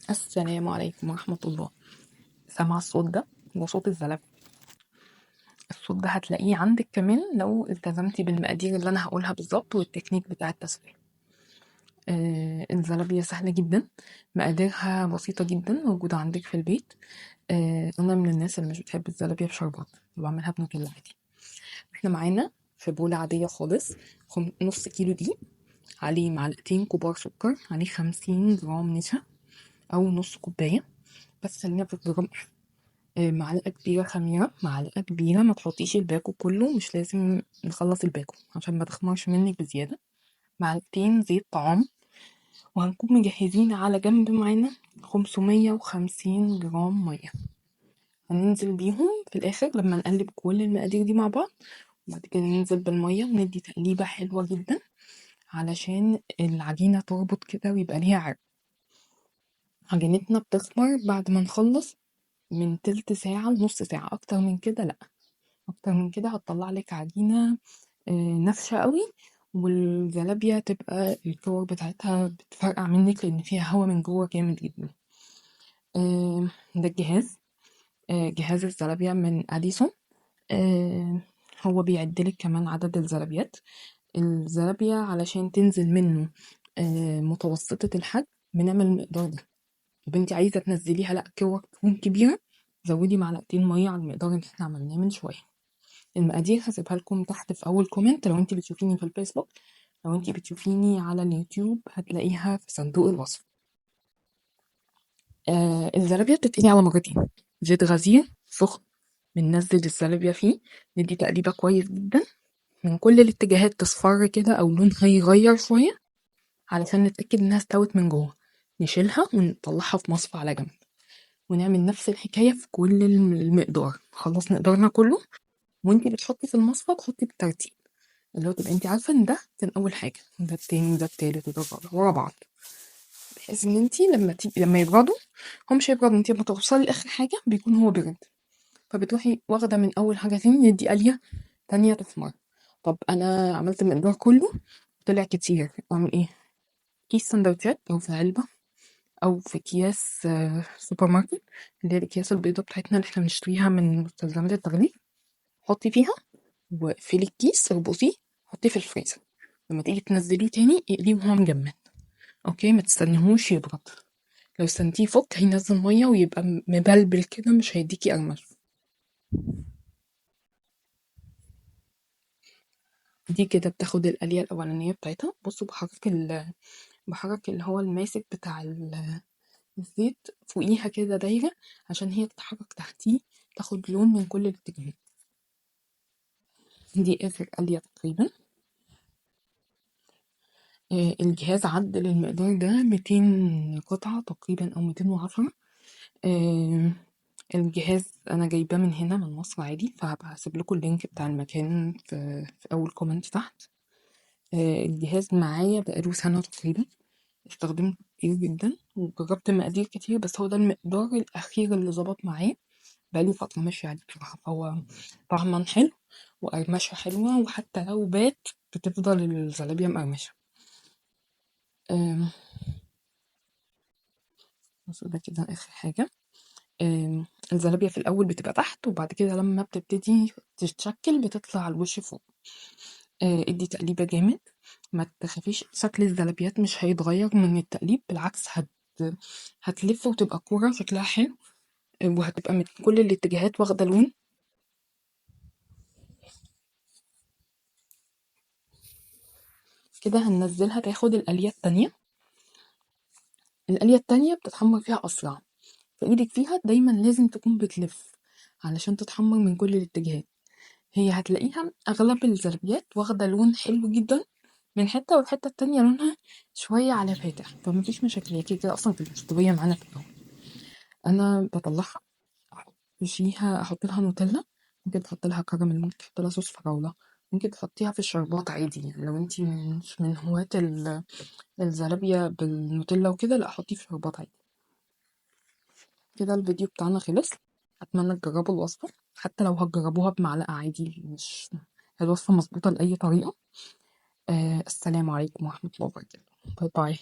السلام عليكم ورحمة الله. سامعة الصوت ده؟ ده صوت الزلابية. الصوت ده هتلاقيه عندك كمان لو التزمتي بالمقادير اللي أنا هقولها بالظبط والتكنيك بتاع التسوية. الزلابية سهلة جدا، مقاديرها بسيطة جدا، موجودة عندك في البيت. أنا من الناس اللي مش بتحب الزلابية بشربات، بعملها بنوتيلا عادي. احنا معانا في بولة عادية خالص نص كيلو دقيق، عليه معلقتين كبار سكر، عليه 50 جرام نشا أو نص كوباية، بس خلينا في الجرام. معلقة كبيرة خميرة، معلقة كبيرة، ما تحطيش الباكو كله، مش لازم نخلص الباكو عشان ما تخمرش منك بزيادة. معلقتين زيت طعام، وهنكون مجهزين على جنب معانا 550 جرام مية، هننزل بيهم في الآخر لما نقلب كل المقادير دي مع بعض. وبعد كده ننزل بالمية وندي تقليبة حلوة جدا علشان العجينة تربط كده ويبقى ليها عرق. عجينتنا بتخمر بعد ما نخلص من تلت ساعة لنص ساعة، أكتر من كده لأ. اكتر من كده هتطلع لك عجينة نافشة قوي، والزلابية تبقى الكور بتاعتها بتفرقع منك لان فيها هوا من جوه جامد جدا. ده الجهاز، جهاز الزلابية من اديسون. هو بيعدلك كمان عدد الزلابيات. الزلابية علشان تنزل منه متوسطة الحجم بنعمل المقدار ده. طب انت عايزة تنزليها لا كور تكون كبيرة، زودي معلقتين مية على المقدار اللي احنا عملناه من شوية. المقادير هسيبها لكم تحت في اول كومنت لو انت بتشوفيني في الفيسبوك، لو انت بتشوفيني على اليوتيوب هتلاقيها في صندوق الوصف. الزلابية بتتقلي على مرتين، زيت غزير سخن بننزل الزلابية فيه، ندي تقليبة كويس جدا من كل الاتجاهات، تصفر كده او لونها يغير شوية علشان نتأكد انها استوت من جوه. نشيلها ونطلعها في مصفى على جنب، ونعمل نفس الحكاية في كل المقدار. خلص مقدارنا كله، وانتي بتحطي في المصفى تحطي بالترتيب، اللي هو تبقى انت عارفه ان ده كان اول حاجه، ده التاني وده التالت وده الرابع ورا بعض، بحيث ان انت لما يبردوا هم مش هيبردوا، انت لما توصلي لاخر حاجه بيكون هو برد، فبتروحي واخده من اول حاجه تاني يدي قليه تانية تثمر. طب انا عملت المقدار كله طلع كتير، اعمل ايه؟ كيس سندوتشات او في علبه او في اكياس سوبر ماركت، اللي هي الاكياس البيضه بتاعتنا اللي احنا بنشتريها من مستلزمات التغليف، حطي فيها واقفلي الكيس اربطيه، حطيه في الفريزر. لما تيجي تنزليه تاني اقليه وهو مجمد، اوكي، ما تستنيهوش يبرد. لو استنتيه يفك هينزل ميه ويبقى مبلبل كده، مش هيديكي قرمش. دي كده بتاخد القليه الاولانيه بتاعتها. بصوا بحرك اللي هو الماسك بتاع الزيت فوقيها كده دايره عشان هي تتحرك تحتيه، تاخد لون من كل الاتجاهات. دي اخر قليه تقريبا. الجهاز عدل المقدار ده 200 قطعة تقريبا أو 210. الجهاز أنا جايباه من هنا من مصر عادي، فهبقى هسيب لكم اللينك بتاع المكان في أول كومنت تحت. الجهاز معايا بقاله سنة تقريبا، استخدمته كتير جدا وجربت مقادير كتير، بس هو ده المقدار الأخير اللي ظبط معايا. بقالي فترة ماشية عليه بصراحة، فهو طعما حلو وقرمشة حلوة، وحتى لو بات بتفضل الزلابية مقرمشة. آم، بصوا ده كده آخر حاجة. الزلابية في الأول بتبقى تحت، وبعد كده لما بتبتدي تتشكل بتطلع على الوش فوق. ادي تقليبة جامد، ما تخافيش شكل الزلابيات مش هيتغير من التقليب، بالعكس هتلف وتبقى كورة شكلها حلو. وهتبقى من كل الاتجاهات واخدة لون. كده هننزلها تاخد القلية التانية. القلية التانية بتتحمر فيها أسرع، فإيدك فيها دايما لازم تكون بتلف علشان تتحمر من كل الاتجاهات. هي هتلاقيها أغلب الزلابيات واخدة لون حلو جدا من حتة، والحتة التانية لونها شوية على فاتح، فمفيش مشاكل، هي كده أصلا كانت مستوية معانا في الأول. أنا بطلعها أحط لها نوتيلا، ممكن تحط لها كراميل، ممكن تحط لها صوص فراولة، ممكن تحطيها في الشربات عادي. يعني لو انتي مش من هواة الزلابية بالنوتيلا وكده، لا حطيه في شربات عادي. كده الفيديو بتاعنا خلص، أتمنى تجربوا الوصفة، حتى لو هتجربوها بمعلقة عادي، مش الوصفة مظبوطة لأي طريقة. السلام عليكم ورحمة الله وبركاته. باي باي.